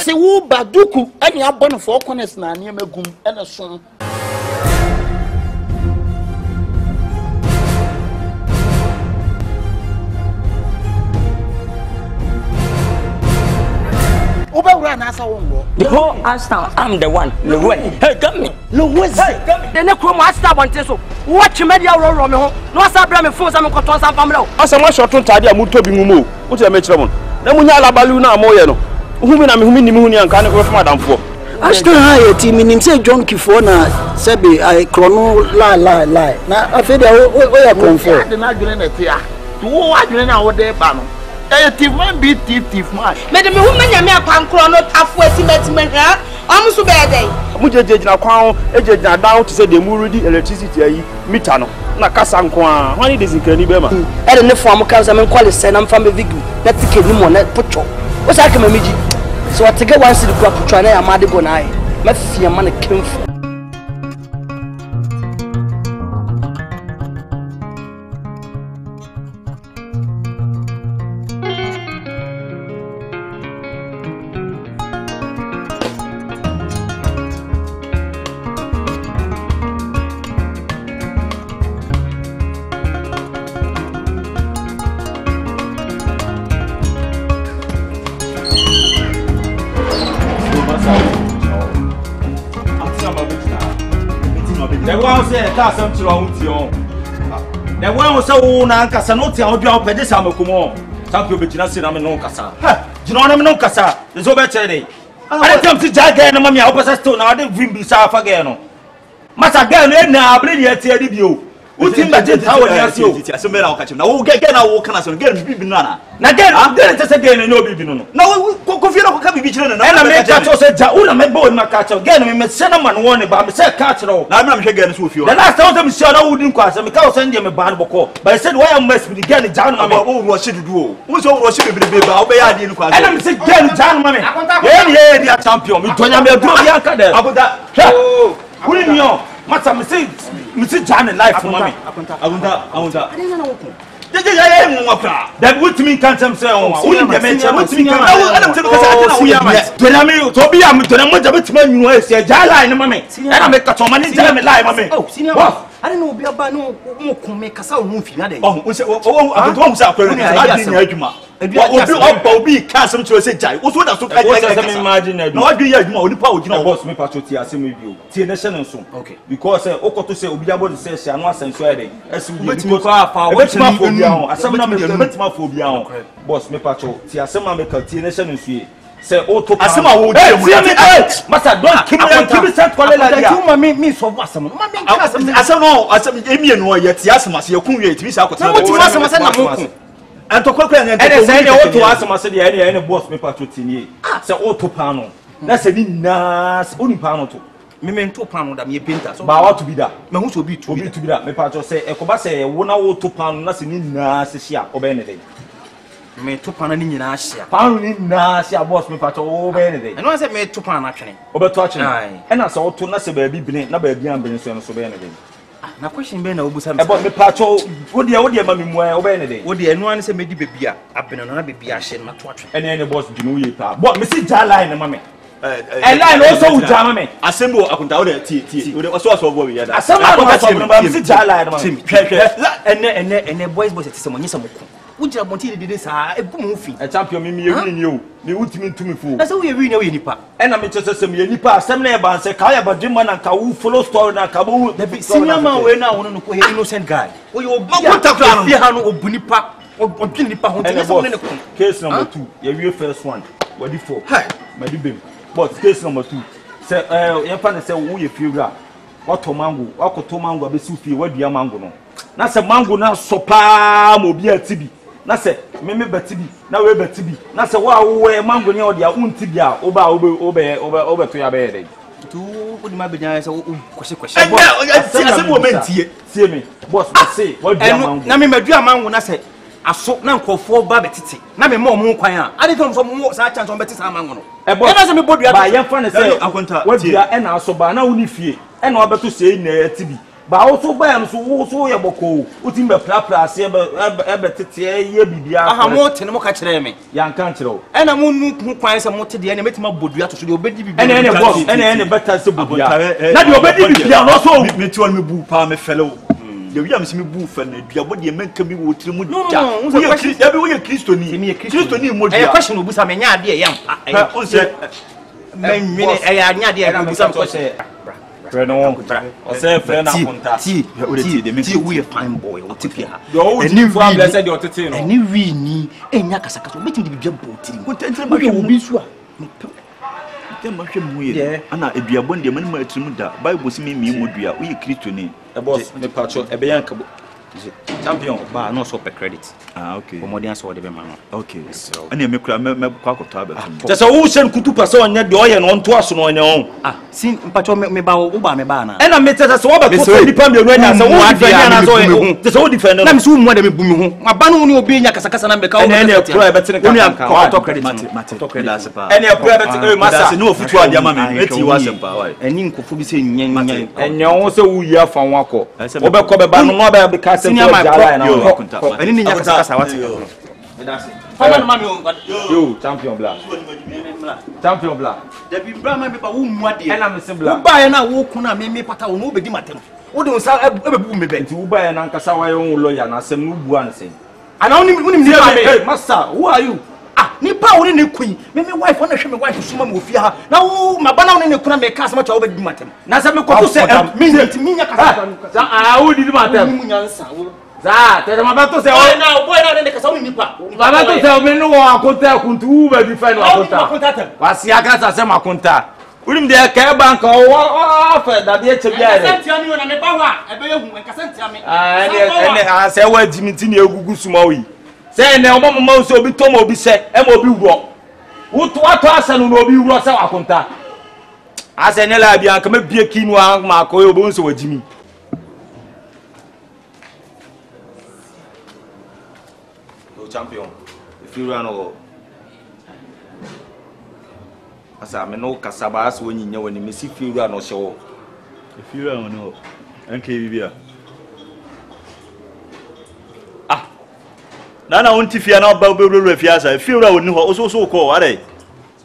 say wo baduku any abon for corners na ania magum ena so The whole Ashtown, I'm the one. Hey, come me. Hey, the next room Ashtown want to so. Watch media roll me home. No sabra me phone some control some family. Asa ma short tade amuto bi mumo. What you make them? Na munya alabalu na moye no. Humi na me humi ni huni anka na ko fa madamfo. Ashtown ha team nim say John Kifo na sebe I chrono la. Na afede o ya comfort. Na adwene na tia. To wo adwene na wo de ba no. Thief man be thief man. Madam, who many me pancro not after estimate ha? I'm so bad day. Mujeje na kwa ejeje na down to say the muridi electricity ayi meter no. Na kasa nko a. Wani desinkani be ma. E de ne form kan say men call say na mfa me big. Na tike ni mo na pocho. Wo say ka mamiji. So I take one city crop try na ya made go na ai. Ma fie ma na kemfo. Some children, the one was so Nancasa, no tell you, but this summer come on. Thank you, but you not see them no Cassa. You know, I'm no Cassa, there's over today. I don't see Jack and Mamma, opposite to now, they bring me south again. Must again, now, bring your tear you. Who think that how I see you? As a man, I'll catch him. Now, get now, walk us again, be banana. Now, again, I'm there just again, and no be no. Now, Coffee can be vigilant, and I make that also Jauna, my boy, my catch again. We met Senaman warning about Mr. Catcher. Now, I'm again with you. The last time I saw wouldn't cross, and because send him a band call. But I said, why I must be again, John, about what should do? Who's over should be the baby? I'll be I didn't cross. And I'm saying, John, mammy. Yeah, they are champion. We told him to do about that. Who in your Master Mr. John and life for mommy. I want that. That would mean can't say, oh, we mention what me. I don't tell to be a much you know, say, Jala and mammy. And I make a money in life, mammy. Oh, senior, I don't know, be about no make us out movie. Oh, I don't know. What will be custom to say, what's what I imagine? No, I do you more. The power, you know, boss me patriotic as with you. Tea nation soon. Okay. Because Oko to say, we'll be able to say, I'm not sensuality. As we go far, what's my phobia? As some of my phobia. Boss me patro, tea as some make a tea nation and see. Say, Otootabaa. As some would Master, don't keep me set for like me so what's some. I don't know, as some Amian or yet, yes, must you create me. And to quickly and say, to ask myself, any boss me patrotini. Say, Otootabaa. That's a nice only panel to me, 2 pounds that me painter. So, I want to be that. Me who to be that. Me patro say, Ekoba say, 1 hour 2 pounds, nothing in Nasia or anything. Me 2 pounds in Nasia. Pound in Nasia, boss me patro over anything. And once I made 2 pounds actually. Over touching. And I saw 2 Nasa baby, no baby, and Benson and so anything. Na question be na obusa me about me patcho wo de mami mo e obe ne de wo de enu an se medi baby a abena na baby a hye na to atwe ene boss di no ye pa but me see ja line na mami line also wo ja mami asembo akunta wo de tie wo de so bo we ya da asembo na me see ja line na mami hwe ene boys te se mo nyesa mo ko Uja monti de sa e bu mu fi e champion me win you me utimi ntumi fu na se we win you nipa e na me chese se me nipa asem na e ban se ka ya badwima na ka wu follow story na ka bo senior man we na wono no ko innocent guy we yo bi ha no obu nipa odwin nipa ho tene se ne ko case number 2 ya we first one what the for my bim but case number 2 se ya fa na se wo ye fiura wato mango wakoto mango abesi fie wadua mango no na se mango na sopa mo bi atibi na se meme batibi na we batibi na se wa wo mango ne odia untibi a oba to ya be dey tu odi ma benya se wo kwese ase momentie sie me boss say wadua mango na me madua mango na se aso na nkofo ba betiti na me mo kwan a ade tom so mo sa chance on betiti mango no e na se me bodua ba ye fa ne se wadua e na aso ba na woni fie e na obeto sei na atibi ba wo so ba so wo so ye boko uti me plapla ase ebe tete ye bibia aha mo te ne mo ka kire me yan kan kire o ena mo nu kwan se mo te de ena metima bodua to so de obedi bibia ene boss ene better se bodua na de obedi bibia no so me ti won me bu pa me fele de wi am se me bu fa na dua bodi me nka bi wo tire mu ja wo ye kristoni mo dua e question obusa me nya ade e yam on se men mini e ya nya ade e obusa me question friend no o say friend apunta ti we a fine boy o ti pia any for blessed the otete no any we ni enya kasakasa obeti de bibia botiri content ma hwe obi so a tem ma hwe mu ye ana eduabon de manima atirim da bible si me mo dua wo ye kristoni e boss me pacho e be yanka champion ba no so per credit okay omodian so de be ma no okay ana me kura me kwa koto abeto just wo shen kutupa se onye de oye no nto aso no onye on sin mpacho me ba wo ba na ena me tete se wo ba to nipa me enu anya se wo defend na so je se wo defend na me so mu de me bumi ho aba no ni obi nya kasakasa na me ka wo ena kura e betene ka auto credit ena kura e betene masa no futu adi ama me eti wa sempa wa eni nkofo bi se nyen enya wo se wo yi afa wako wo be ko be ba no no be ka se senior my eni ni nya kasakasa wate Fama no mami yo champion black da bi bra ma be ba wo mu ade ena me se black wo ba ye na wo ku na me pata wo no obedi matem wo de unsa ebebu me be nti wo ba ye na nkasa wa ye wo lawyer na asem no bu anse ana unim ni pa me hey master who are you ni pa wo ne kun me wife na hwe me wife suma me ofia ha na wo mabana wo ne kun na me ka asema cha wo obedi matem na se me koto se me nya kasa wo di matem mu nyansa wo za te ma to se boy na ne kasa wo ni pa baba to se me no akonta kuntu ba defend akonta wasi aka sa se makonta unim de ka bank o fa da de che bia re kasa ntia mi na me ba wa e be yehu kasa ntia mi ene se wa jimiti na egugu suma wi se ne omo mo so obi to mo obi se e mo obi wuro wo to ato asa no obi wuro se akonta asa ne la bia ka me bie kinu ma ko obo nso wa jimi champion if you run o asa me no kasaba asa onyinya woni me si fi run o hyewo if you run no enke bibia na wonti fia na ba bebrelu fia asa fi run woni ho so ko ware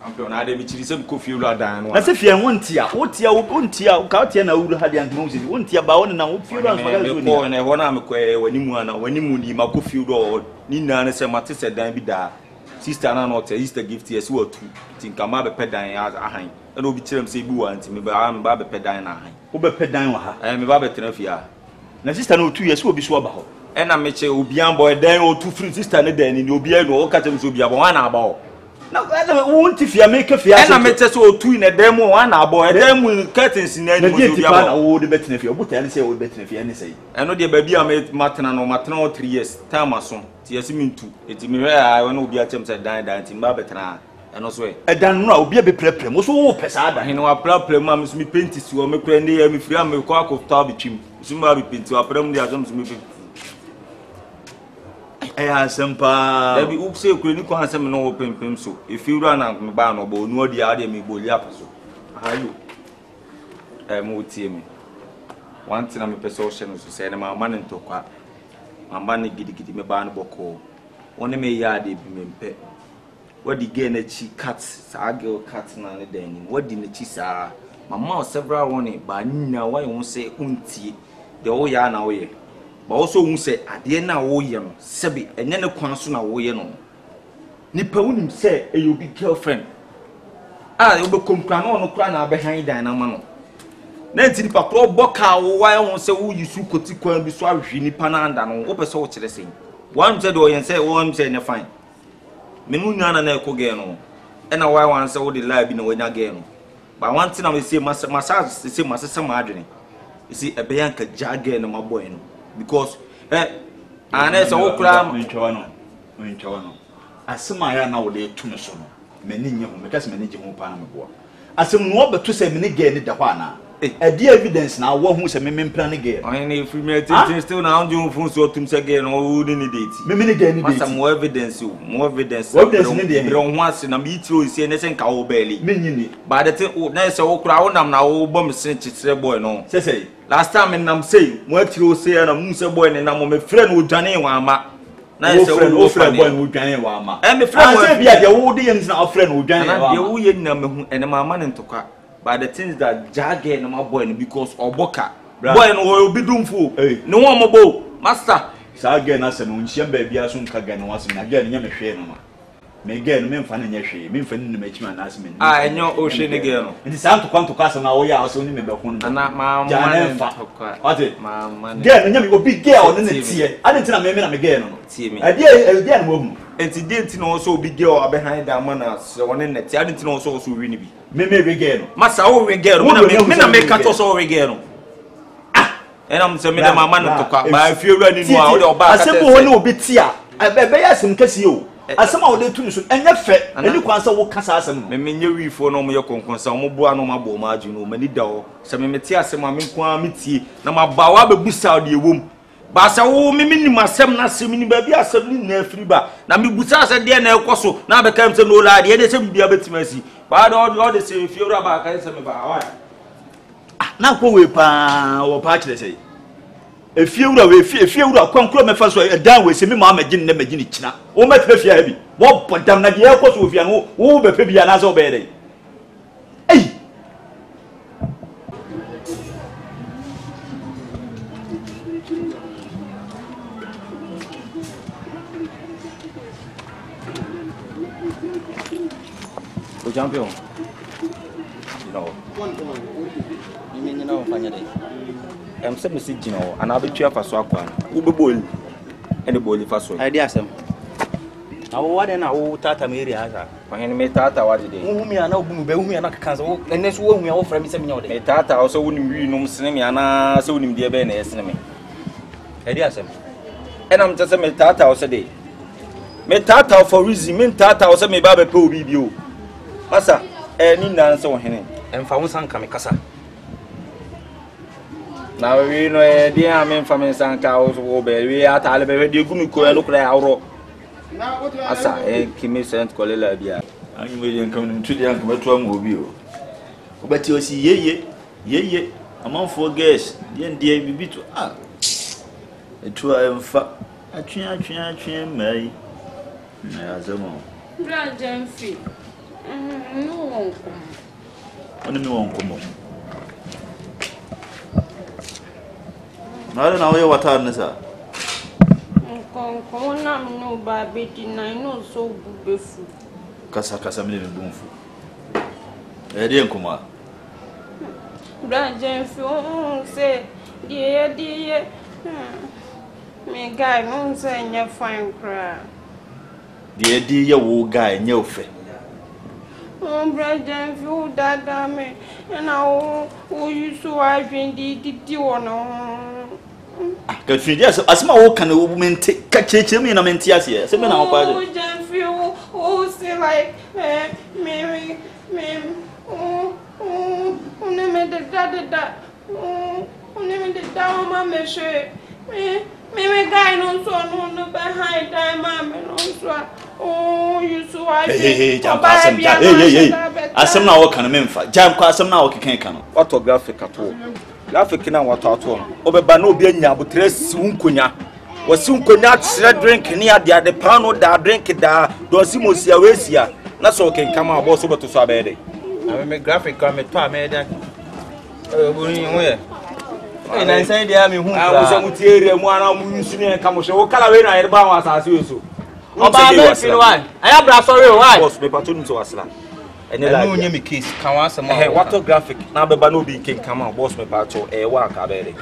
champion na de mi chiri se ko fi run dan no na se fia wontia wontia ka otia na wuru hade anke wonti wontia ba woni na wo fi run so ga zo ni ko na ho na me ko wanimu ana wanimu ni ma ko fi run ni na ne se mate se dan bi da sister na no te Easter gift yes wo tu tinka ma be pedan ahan e no bi kirem se bi wa nti me ba be pedan na ahan wo be pedan wa ha me ba be tena fia na sister na otu yes wo bi so ba ho e na me che obi an boy dan o tu free sister ne dan ni obi an no o ka tem so obi aba wa na aba ho na wonti fia make fia e na me che so otu ne dan mu wa na aba e dan mu curtains na ni mo obi aba na wo de betena fia obuta ne se wo betena fia ne sei e no de ba bi a me matena no matena 3 years time aso ti yesi mintu eti me hwe a wona obi a chem se dan ti mba betena eno so e dan no obi a be prepare mo so wo pesa da he no wa prepare ma me so me paint si wo me kura ndi ya me firi am me ko akofta bi twim so ma bi paint wa pram ndi azom so me ya sempa da bi u se kura ni ko han se me no wo pempem so e firu na me ba no bo nu odi a de me boli apaso ayo mo tie me one thing am person hye no so se na ma man ntokwa mamba ne gidigidi me ba no boko woni me ya de bi me mpe wadi ge na chi cat sa girl cat na ne dan ni wadi na chi sa mama several one ba nna why won say untie de wo ya na wo ye ba wo so won say ade na wo ye no sebi enye ne kwan so na wo ye no nipa wonim say e yo bi girlfriend wo be kompra no kura na be han dan na ma no na enti nipa kro boka wo why won say wo yisu koti kwan bi so ahwe nipa na anda no wo pese wo kire sen one said o yen say one say ne fine menu nyana na ekoge no e na why one say wo the lie bi na wanya ge no ba one thing na we say massage say masese ma adwene you see e be yanka jage no maboy no because ana say wo kura ntwa no asema ya na wo de tu me so no meni nye ho me kase meni je ho pa na me boa asem no obeto say meni ge ni da ho ana the evidence now what who say me plan again. I ain't free me still now doing phone so to say again or didn't date. Me again some more evidence more evidence. In the wrong once and me through see anything cow belly. Me by the thing nice so crowd am now bomb sent it boy no. Say last time and I'm saying what you say and I'm say boy and I'm my friend with Johnny Wama. Nice friend boy with Johnny Wama. And my friend say be the audience now friend with Johnny Wama. And my man and toka. By the things that jagge and my boy because Oboka. Boy no will be doom fool. No one more master. So again, I said, when she baby, I soon can get once again. You may share no. Me again, men fan in your shade, men fan in the matchman as me. I know ocean again. It is time to come to Castle now. We are also in the back. And not my what it, my man. Again, you will be girl in the tea. I didn't tell me again. See me. I did again, woman. And she didn't also be girl behind that man. So one in the tea, I didn't know so really be. Maybe again. Massa over again. When I make cut also again. And I'm saying, my man to cut. But if you're running more, I said, one will be tea. I bet some kiss you. As some of the two and your fat, and you can't say what Cassam. Me new for no more concern, more no more margin, many dog. Some metia, some quamity, no more bow boost out the womb. But I will minima some not seeming baby as something near Friba. Now me butas at the end of Cosso, now becomes a no lad, the other be a bit messy. But all the same, if you're about, I say about now go with or patch, they say. If you come close my first way, down with me, mamma didn't never get it. Oh, my heavy. What but damn the airport with you, who be baby and as obey. Hey! Go champion. No. You mean you know, Fanny? I'm saying, you know, and I'll be cheerful for Swakwan. Who be boy? Any boy for so. I dare some. I want an old Tata Mary has a. My enemy Tata, what did they? Whom you are no boom, whom you are not cancel, and this woman we offer me some. A Tata also wouldn't be no cinema, and I saw him dear Ben as enemy. I dare some. And I'm just a Tata or day. Me Tata for reason, mean Tata or some baby po be you. Massa, and in answer on him, and found some kamikasa. Now we know dear men from San Carlos Robert. We are Taliban. You couldn't look like our Asa, and Kimmy sent Colella. I'm waiting coming to the young Matron will be. But you see, ye, among 4 guests, the NDA be to ah. A true I am fat. A chin, Mary. As a mom. Grand Jemfy. No, only one come on. I don't know what time is that. No, baby, I know so good. Casa, million boomful. I didn't come out. Brandon, say, dear, me guy, no say, you're fine cry. Dear, old guy, no fair. Oh, Brandon, you that me, and I who you so I been did you know. Good for yes, a small can a woman take catch him in a mentias here. Seven hours. Oh, say like Mary, only the down, mamma, Maybe guy no so no behind time, mamma, no. Oh, you so I some now can memphis. Jam class some now can come. Autographic at all. Graphic na watoto obeba na obi anya botres unkonya wasunkonya tsere drink near the pano da drink da dosi mosia wesia na so kenkama abo so beto so abede na me graphic ka me to ameda boni hoye na inside dia me hu ah so mutiere mu ana mu nsuni ka mo hwe kala we na yerba wa asase so oba me feel why aya bra sorry why boss me patonu so asla and you know me case can want some graphic na beba no be kenkama boss me pacho work abere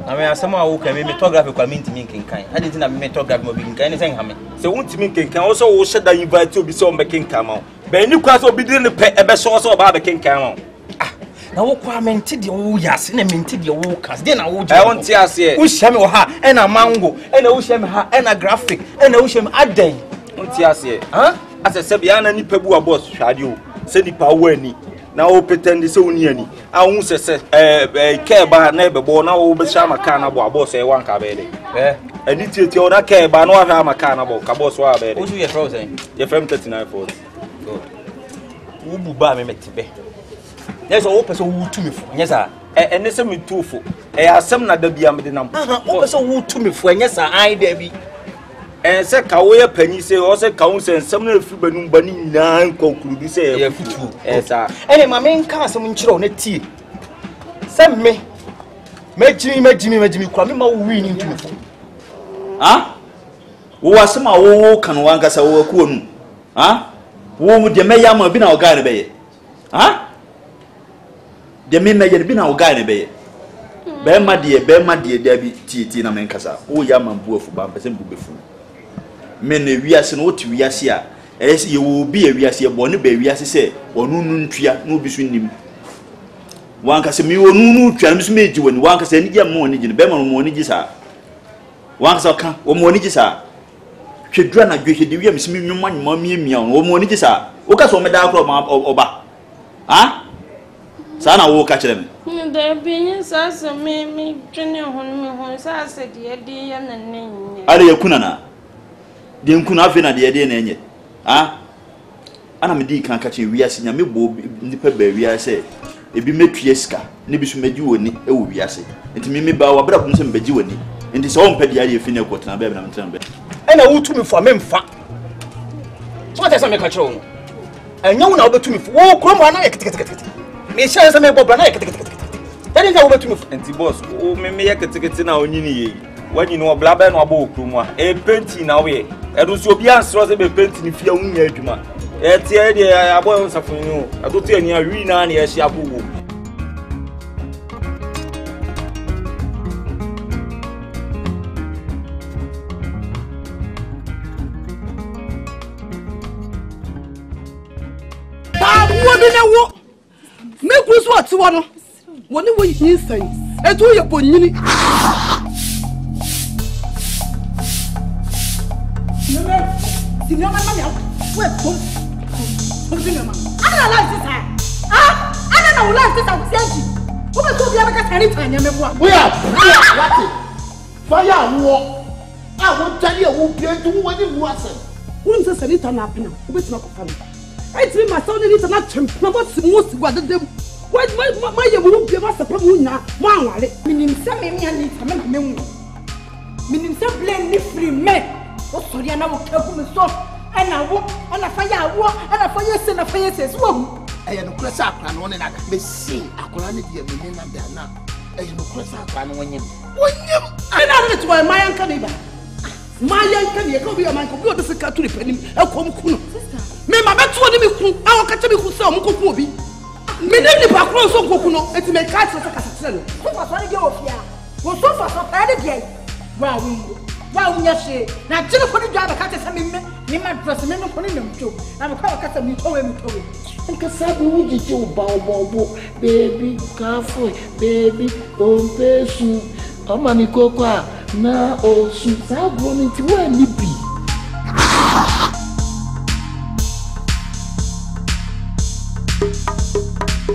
na me asema wo kan me photography kwa me ntimi kenkan I didn't na me photography mo be kenkan anything ha me se wo ntimi kenkan also wo sheda invite obi so me kenkama be ni kwa so obi dire ne pe ebe so so ba be kenkama ah na wo kwa menti de wo yase na menti de wo kas de na wo je won ti ase wo hia me wo ha e na mango e na wo hia me ha e na graphic e na wo hia me adan won ti ase ha ase se bia na nipa bu boss hwade o se nipa wani na wo pretend say woni ani a wo se ke ba na be bo na wo be sha maka na bo abo so e wan ka be de ani tie o na ke ba na wo ha maka na bo ka bo so a be de wo you from say you from 39 for good wo bu ba me metebe yes wo person wo tu me fo yes a ene se me tu fo asem na da bia me de nam wo person wo tu me fo yes a ai da bi se ka wo ye panyi se o se ka wo se nsem na fi banum bani nyina konkuru bi se ya futu sa ene ma men ka asem nkyiro na tie se me majimi kwa me ma wo wi ni ntumi fo wo asem a wo kan wanka sa wo ku onu wo mu de meya ma bi na o ga ne beye de me meya bi na o ga ne beye be ma de da bi ti na men kasa wo ya ma bu afu ba pese bu befu me na wiase no ti wiase a ye wo bi wiase ye bo ne ba wiase se onu nu ntwia no bi so nim wanka se mi onu nu ntwia no so meji woni wanka se ni je mo ni ji be ma mo ni ji sa wanka se ka wo mo ni ji sa hwedura na dwehwe de wiam simi nwoma nwoma miemia wo mo ni ji sa wo ka so me da akro ma oba sa na wo ka kire me da binyi sa se me twene hon sa se de ya na nenye ale yakuna na de nkuna afi na de na enye ana me di kan ka che wiase nya me bo nipa ba wiase ebi metue ska ne bi so magi woni e wo wiase enti me ba wa bra kum se mbaji woni enti so on pedi ari efi ne ko tena ba na mtena ba ena wo tu me fo memfa so what say me ka kire wo enya wo na obetu me fo wo kro mo na ye ketekete me sha se me bobra na ye ketekete tani nja wo betu me fo enti boss o me ye ketekete na onyini ye wani no bla ba no abo okru mu a e penti na wo ye edu so obi ansro se be penti ni fia wunya adwuma e tie de abo nsafuni o adotu ani awi na na ye hia bowo wo me kuso ati wo no woni wo yin san etu ye bonyini Sinema mama we pom sinema ana la sisa ana na wala sisa kusianji wo be so bia baka tani tanya me boa we what fire wo wo tani e wo pientu wo ni mu asem wo nse sanita na apena wo be tina ko fa I tell my son need to not champ. No, what's the most what them? Why my you won't give us a problem now? One, meaning some me and it's a man. Meaning some blame free men. What sorry, I will tell me so. And I walk and a fire walk and a fire send a fire says, whoa. I am a cross up and one another. May see, I could only be a million and they're not. I am a cross up and when you. I know that's why my uncle neighbor. My uncle, you go be a man who goes to the penny. I'll come cool. Me ma betu oni mi kun awon ka che mi kun se o mu kokun obi me ne ni pa kron so kokun no eti me ka che ka se no so fa so ni ge ofia wo so fa so pa de ge wa wu nya she na jiri ko ni dwa ba ka che se me ma dress me no ko ni nam to na me ka se mi towe nka sabu wu ji o ba bo baby kafo baby ompesu o ma ni kokwa na o su sabu ni ti wa ni bi